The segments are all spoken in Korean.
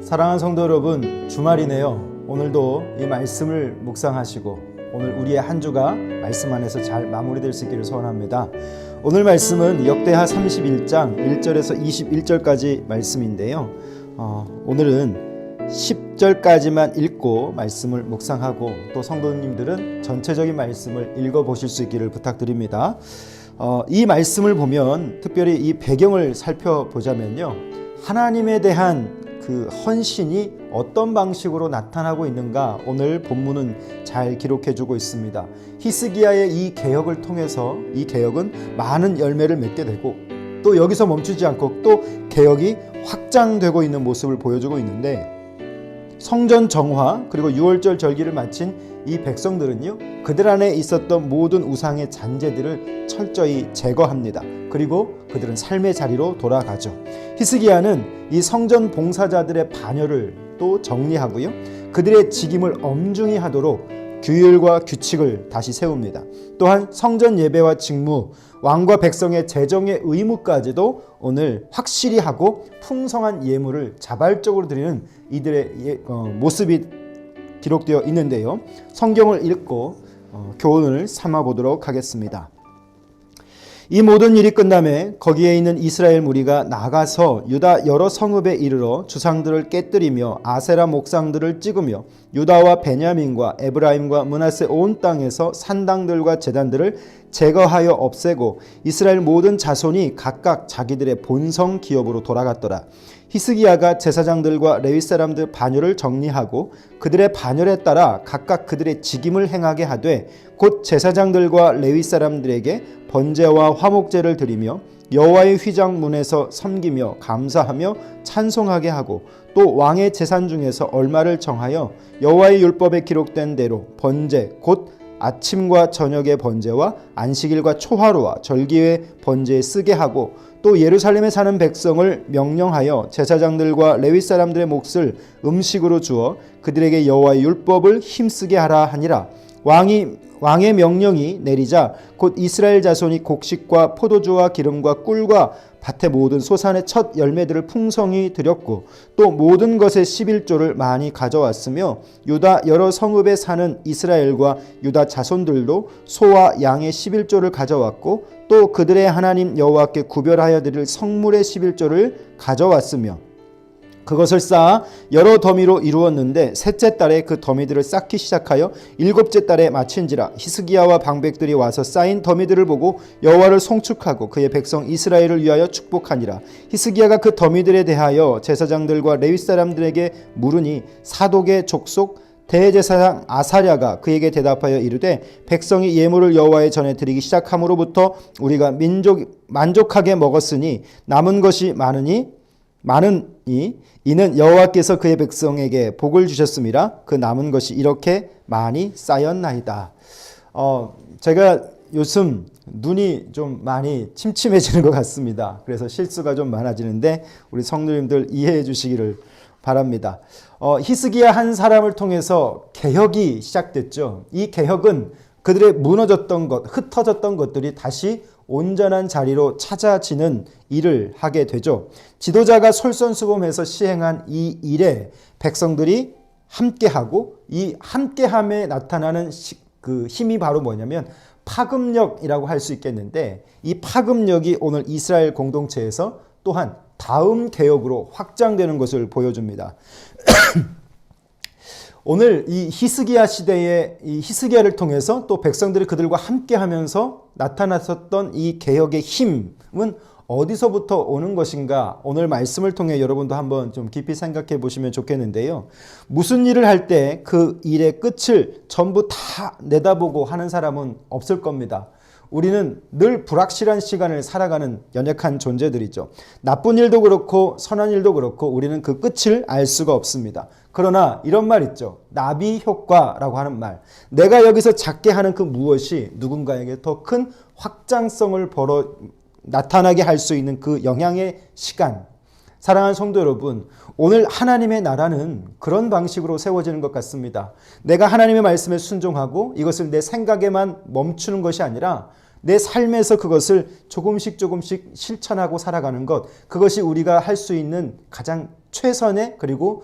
사랑하는 성도 여러분, 주말이네요. 오늘도 이 말씀을 묵상하시고 오늘 우리의 한 주가 말씀 안에서 잘 마무리될 수 있기를 소원합니다. 오늘 말씀은 역대하 31장 1절에서 21절까지 말씀인데요. 오늘은 10절까지만 읽고 말씀을 묵상하고 또 성도님들은 전체적인 말씀을 읽어보실 수 있기를 부탁드립니다. 이 말씀을 보면 특별히 이 배경을 살펴보자면요, 하나님에 대한 그 헌신이 어떤 방식으로 나타나고 있는가 오늘 본문은 잘 기록해주고 있습니다. 히스기야의 이 개혁을 통해서 이 개혁은 많은 열매를 맺게 되고 또 여기서 멈추지 않고 또 개혁이 확장되고 있는 모습을 보여주고 있는데, 성전 정화 그리고 유월절 절기를 마친 이 백성들은요, 그들 안에 있었던 모든 우상의 잔재들을 철저히 제거합니다. 그리고 그들은 삶의 자리로 돌아가죠. 히스기야는 이 성전 봉사자들의 반열을 또 정리하고요, 그들의 직임을 엄중히 하도록 규율과 규칙을 다시 세웁니다. 또한 성전 예배와 직무, 왕과 백성의 재정의 의무까지도 오늘 확실히 하고 풍성한 예물을 자발적으로 드리는 이들의 모습이 기록되어 있는데요. 성경을 읽고 교훈을 삼아 보도록 하겠습니다. 이 모든 일이 끝남에 거기에 있는 이스라엘 무리가 나가서 유다 여러 성읍에 이르러 주상들을 깨뜨리며 아세라 목상들을 찍으며 유다와 베냐민과 에브라임과 므낫세 온 땅에서 산당들과 제단들을 제거하여 없애고 이스라엘 모든 자손이 각각 자기들의 본성 기업으로 돌아갔더라. 히스기야가 제사장들과 레위 사람들 반열을 정리하고 그들의 반열에 따라 각각 그들의 직임을 행하게 하되, 곧 제사장들과 레위 사람들에게 번제와 화목제를 드리며 여호와의 휘장 문에서 섬기며 감사하며 찬송하게 하고, 또 왕의 재산 중에서 얼마를 정하여 여호와의 율법에 기록된 대로 번제 곧 아침과 저녁의 번제와 안식일과 초하루와 절기의 번제에 쓰게 하고, 또 예루살렘에 사는 백성을 명령하여 제사장들과 레위 사람들의 몫을 음식으로 주어 그들에게 여호와의 율법을 힘쓰게 하라 하니라. 왕의 명령이 내리자 곧 이스라엘 자손이 곡식과 포도주와 기름과 꿀과 밭의 모든 소산의 첫 열매들을 풍성히 드렸고, 또 모든 것의 11조를 많이 가져왔으며 유다 여러 성읍에 사는 이스라엘과 유다 자손들도 소와 양의 11조를 가져왔고, 또 그들의 하나님 여호와께 구별하여 드릴 성물의 11조를 가져왔으며 그것을 쌓아 여러 더미로 이루었는데, 셋째 달에 그 더미들을 쌓기 시작하여 일곱째 달에 마친지라. 히스기야와 방백들이 와서 쌓인 더미들을 보고 여호와를 송축하고 그의 백성 이스라엘을 위하여 축복하니라. 히스기야가 그 더미들에 대하여 제사장들과 레위 사람들에게 물으니 사독의 족속 대제사장 아사랴가 그에게 대답하여 이르되, 백성이 예물을 여호와의 전에 드리기 시작함으로부터 우리가 만족하게 먹었으니 남은 것이 많으니 이는 여호와께서 그의 백성에게 복을 주셨음이라. 그 남은 것이 이렇게 많이 쌓였나이다. 제가 요즘 눈이 좀 많이 침침해지는 것 같습니다. 그래서 실수가 좀 많아지는데 우리 성도님들 이해해 주시기를 바랍니다. 히스기야 한 사람을 통해서 개혁이 시작됐죠. 이 개혁은 그들의 무너졌던 것, 흩어졌던 것들이 다시 온전한 자리로 찾아지는 일을 하게 되죠. 지도자가 솔선수범해서 시행한 이 일에 백성들이 함께하고, 이 함께함에 나타나는 그 힘이 바로 뭐냐면 파급력이라고 할 수 있겠는데, 이 파급력이 오늘 이스라엘 공동체에서 또한 다음 개혁으로 확장되는 것을 보여줍니다. 오늘 이 히스기야 시대의 이 히스기야를 통해서 또 백성들이 그들과 함께하면서 나타났었던 이 개혁의 힘은 어디서부터 오는 것인가, 오늘 말씀을 통해 여러분도 한번 좀 깊이 생각해 보시면 좋겠는데요. 무슨 일을 할 때 그 일의 끝을 전부 다 내다보고 하는 사람은 없을 겁니다. 우리는 늘 불확실한 시간을 살아가는 연약한 존재들이죠. 나쁜 일도 그렇고 선한 일도 그렇고 우리는 그 끝을 알 수가 없습니다. 그러나 이런 말 있죠. 나비 효과라고 하는 말. 내가 여기서 작게 하는 그 무엇이 누군가에게 더 큰 확장성을 나타나게 할 수 있는 그 영향의 시간. 사랑하는 성도 여러분, 오늘 하나님의 나라는 그런 방식으로 세워지는 것 같습니다. 내가 하나님의 말씀에 순종하고 이것을 내 생각에만 멈추는 것이 아니라 내 삶에서 그것을 조금씩 실천하고 살아가는 것, 그것이 우리가 할 수 있는 가장 최선의 그리고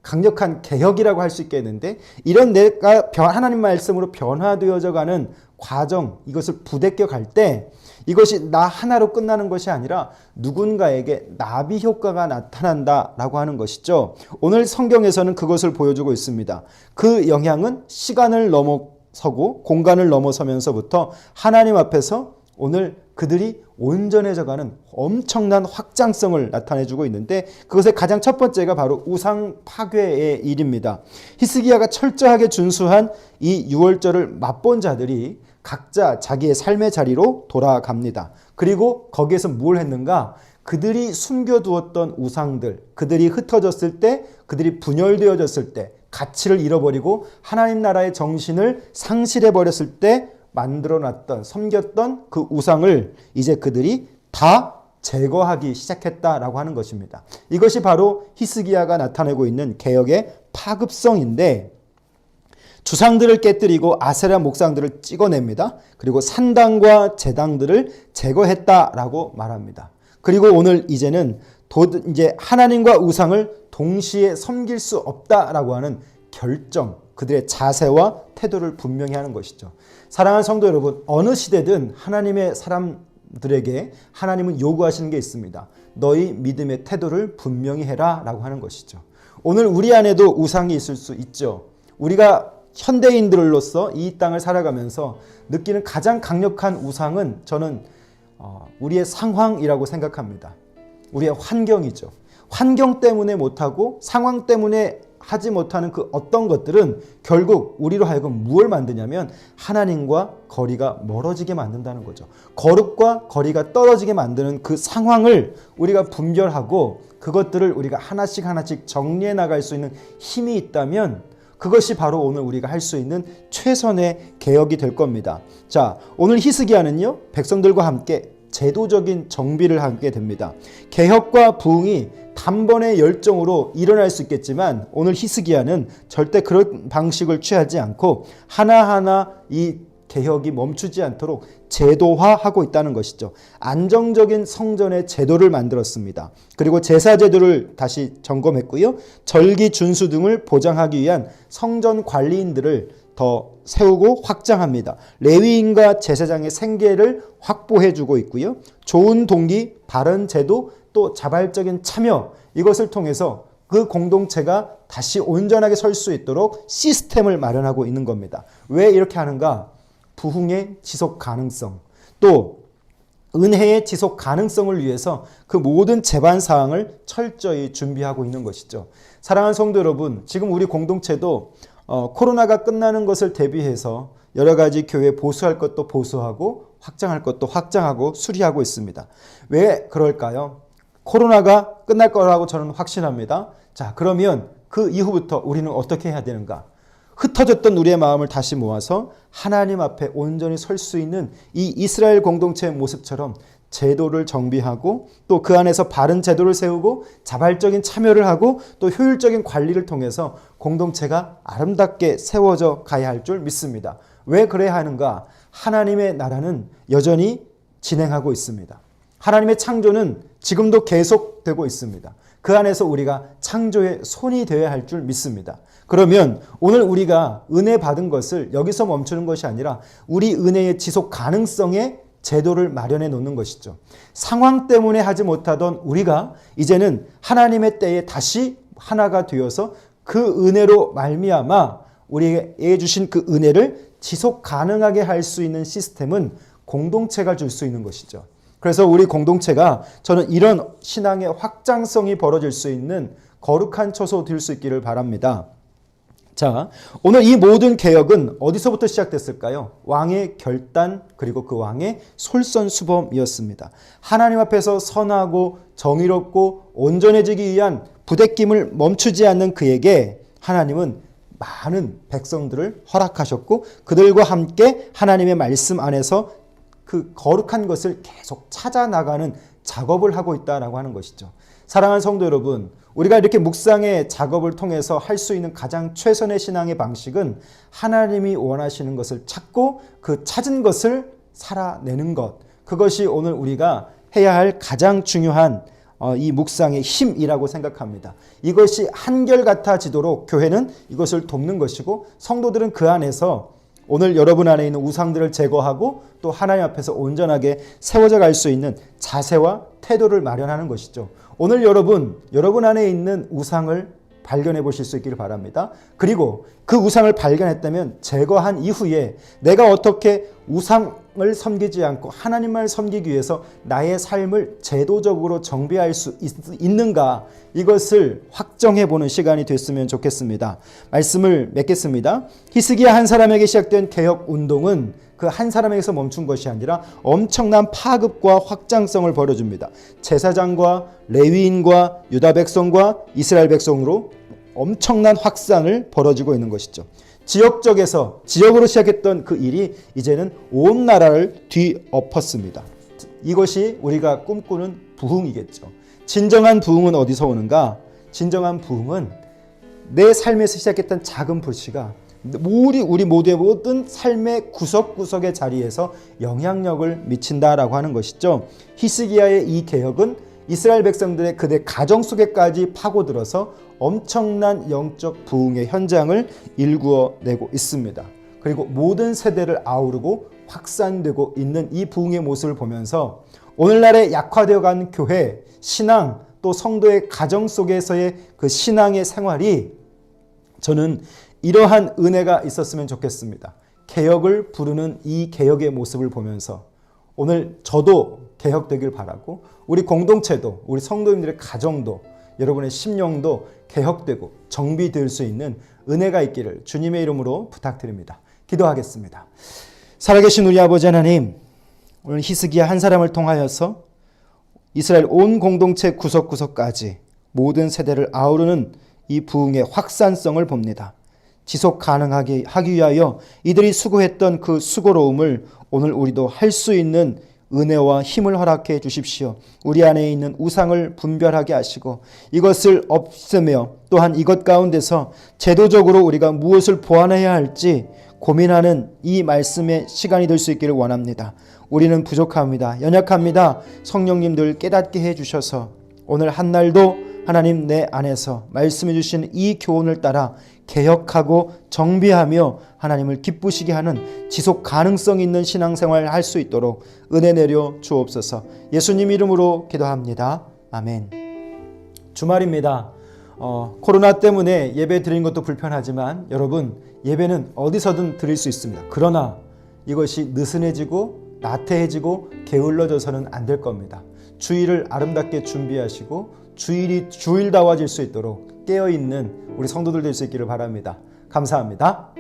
강력한 개혁이라고 할 수 있겠는데, 이런 내가 하나님 말씀으로 변화되어져 가는 과정, 이것을 부대껴 갈 때 이것이 나 하나로 끝나는 것이 아니라 누군가에게 나비 효과가 나타난다라고 하는 것이죠. 오늘 성경에서는 그것을 보여주고 있습니다. 그 영향은 시간을 넘어서고 공간을 넘어서면서부터 하나님 앞에서 오늘 그들이 온전해져가는 엄청난 확장성을 나타내주고 있는데, 그것의 가장 첫 번째가 바로 우상 파괴의 일입니다. 히스기야가 철저하게 준수한 이 유월절을 맛본 자들이 각자 자기의 삶의 자리로 돌아갑니다. 그리고 거기에서 뭘 했는가? 그들이 숨겨두었던 우상들, 그들이 흩어졌을 때, 그들이 분열되어졌을 때, 가치를 잃어버리고 하나님 나라의 정신을 상실해버렸을 때 만들어놨던, 섬겼던 그 우상을 이제 그들이 다 제거하기 시작했다라고 하는 것입니다. 이것이 바로 히스기야가 나타내고 있는 개혁의 파급성인데, 주상들을 깨뜨리고 아세라 목상들을 찍어냅니다. 그리고 산당과 제당들을 제거했다라고 말합니다. 그리고 오늘 이제는 이제 하나님과 우상을 동시에 섬길 수 없다라고 하는 결정, 그들의 자세와 태도를 분명히 하는 것이죠. 사랑하는 성도 여러분, 어느 시대든 하나님의 사람들에게 하나님은 요구하시는 게 있습니다. 너희 믿음의 태도를 분명히 해라 라고 하는 것이죠. 오늘 우리 안에도 우상이 있을 수 있죠. 우리가 현대인들로서 이 땅을 살아가면서 느끼는 가장 강력한 우상은 저는 우리의 상황이라고 생각합니다. 우리의 환경이죠. 환경 때문에 못하고 상황 때문에 하지 못하는 그 어떤 것들은 결국 우리로 하여금 무엇을 만드냐면 하나님과 거리가 멀어지게 만든다는 거죠. 거룩과 거리가 떨어지게 만드는 그 상황을 우리가 분별하고 그것들을 우리가 하나씩 정리해 나갈 수 있는 힘이 있다면 그것이 바로 오늘 우리가 할 수 있는 최선의 개혁이 될 겁니다. 자, 오늘 히스기야는요, 백성들과 함께 제도적인 정비를 하게 됩니다. 개혁과 부흥이 단번에 열정으로 일어날 수 있겠지만 오늘 히스기야는 절대 그런 방식을 취하지 않고 하나하나 이 개혁이 멈추지 않도록 제도화하고 있다는 것이죠. 안정적인 성전의 제도를 만들었습니다. 그리고 제사 제도를 다시 점검했고요. 절기 준수 등을 보장하기 위한 성전 관리인들을 더 세우고 확장합니다. 레위인과 제사장의 생계를 확보해주고 있고요. 좋은 동기, 바른 제도, 또 자발적인 참여, 이것을 통해서 그 공동체가 다시 온전하게 설 수 있도록 시스템을 마련하고 있는 겁니다. 왜 이렇게 하는가? 부흥의 지속 가능성, 또 은혜의 지속 가능성을 위해서 그 모든 제반 사항을 철저히 준비하고 있는 것이죠. 사랑하는 성도 여러분, 지금 우리 공동체도 코로나가 끝나는 것을 대비해서 여러 가지 교회 보수할 것도 보수하고 확장할 것도 확장하고 수리하고 있습니다. 왜 그럴까요? 코로나가 끝날 거라고 저는 확신합니다. 자, 그러면 그 이후부터 우리는 어떻게 해야 되는가? 흩어졌던 우리의 마음을 다시 모아서 하나님 앞에 온전히 설 수 있는 이 이스라엘 공동체의 모습처럼 제도를 정비하고 또 그 안에서 바른 제도를 세우고 자발적인 참여를 하고 또 효율적인 관리를 통해서 공동체가 아름답게 세워져 가야 할 줄 믿습니다. 왜 그래야 하는가? 하나님의 나라는 여전히 진행하고 있습니다. 하나님의 창조는 지금도 계속되고 있습니다. 그 안에서 우리가 창조의 손이 되어야 할 줄 믿습니다. 그러면 오늘 우리가 은혜 받은 것을 여기서 멈추는 것이 아니라 우리 은혜의 지속 가능성에 제도를 마련해 놓는 것이죠. 상황 때문에 하지 못하던 우리가 이제는 하나님의 때에 다시 하나가 되어서 그 은혜로 말미암아 우리에게 주신 그 은혜를 지속 가능하게 할 수 있는 시스템은 공동체가 줄 수 있는 것이죠. 그래서 우리 공동체가 저는 이런 신앙의 확장성이 벌어질 수 있는 거룩한 처소 될 수 있기를 바랍니다. 자, 오늘 이 모든 개혁은 어디서부터 시작됐을까요? 왕의 결단 그리고 그 왕의 솔선수범이었습니다. 하나님 앞에서 선하고 정의롭고 온전해지기 위한 부대낌을 멈추지 않는 그에게 하나님은 많은 백성들을 허락하셨고 그들과 함께 하나님의 말씀 안에서 그 거룩한 것을 계속 찾아나가는 작업을 하고 있다라고 하는 것이죠. 사랑하는 성도 여러분, 우리가 이렇게 묵상의 작업을 통해서 할 수 있는 가장 최선의 신앙의 방식은 하나님이 원하시는 것을 찾고 그 찾은 것을 살아내는 것, 그것이 오늘 우리가 해야 할 가장 중요한 이 묵상의 힘이라고 생각합니다. 이것이 한결같아지도록 교회는 이것을 돕는 것이고 성도들은 그 안에서 오늘 여러분 안에 있는 우상들을 제거하고 또 하나님 앞에서 온전하게 세워져 갈 수 있는 자세와 태도를 마련하는 것이죠. 오늘 여러분 안에 있는 우상을 발견해 보실 수 있기를 바랍니다. 그리고 그 우상을 발견했다면 제거한 이후에 내가 어떻게 우상을 섬기지 않고 하나님만 섬기기 위해서 나의 삶을 제도적으로 정비할 수 있는가, 이것을 확정해 보는 시간이 됐으면 좋겠습니다. 말씀을 맺겠습니다. 히스기야 한 사람에게 시작된 개혁 운동은 그 한 사람에게서 멈춘 것이 아니라 엄청난 파급과 확장성을 벌여줍니다. 제사장과 레위인과 유다 백성과 이스라엘 백성으로 엄청난 확산을 벌어지고 있는 것이죠. 지역으로 시작했던 그 일이 이제는 온 나라를 뒤엎었습니다. 이것이 우리가 꿈꾸는 부흥이겠죠. 진정한 부흥은 어디서 오는가? 진정한 부흥은 내 삶에서 시작했던 작은 불씨가 우리 모두의 모든 삶의 구석구석의 자리에서 영향력을 미친다라고 하는 것이죠. 히스기야의 이 개혁은 이스라엘 백성들의 그들 가정 속에까지 파고들어서 엄청난 영적 부흥의 현장을 일구어내고 있습니다. 그리고 모든 세대를 아우르고 확산되고 있는 이 부흥의 모습을 보면서 오늘날의 약화되어가는 교회, 신앙, 또 성도의 가정 속에서의 그 신앙의 생활이 저는 이러한 은혜가 있었으면 좋겠습니다. 개혁을 부르는 이 개혁의 모습을 보면서 오늘 저도 개혁되길 바라고 우리 공동체도, 우리 성도님들의 가정도, 여러분의 심령도 개혁되고 정비될 수 있는 은혜가 있기를 주님의 이름으로 부탁드립니다. 기도하겠습니다. 살아계신 우리 아버지 하나님, 오늘 히스기야 한 사람을 통하여서 이스라엘 온 공동체 구석구석까지 모든 세대를 아우르는 이 부흥의 확산성을 봅니다. 지속 가능하게 하기 위하여 이들이 수고했던 그 수고로움을 오늘 우리도 할 수 있는 은혜와 힘을 허락해 주십시오. 우리 안에 있는 우상을 분별하게 하시고 이것을 없애며 또한 이것 가운데서 제도적으로 우리가 무엇을 보완해야 할지 고민하는 이 말씀의 시간이 될 수 있기를 원합니다. 우리는 부족합니다. 연약합니다. 성령님들 깨닫게 해주셔서 오늘 한 날도 하나님 내 안에서 말씀해 주신 이 교훈을 따라 개혁하고 정비하며 하나님을 기쁘시게 하는 지속 가능성 있는 신앙생활을 할 수 있도록 은혜 내려 주옵소서. 예수님 이름으로 기도합니다. 아멘. 주말입니다. 코로나 때문에 예배 드리는 것도 불편하지만 여러분, 예배는 어디서든 드릴 수 있습니다. 그러나 이것이 느슨해지고 나태해지고 게을러져서는 안 될 겁니다. 주일을 아름답게 준비하시고 주일다워질 수 있도록 깨어있는 우리 성도들 될 수 있기를 바랍니다. 감사합니다.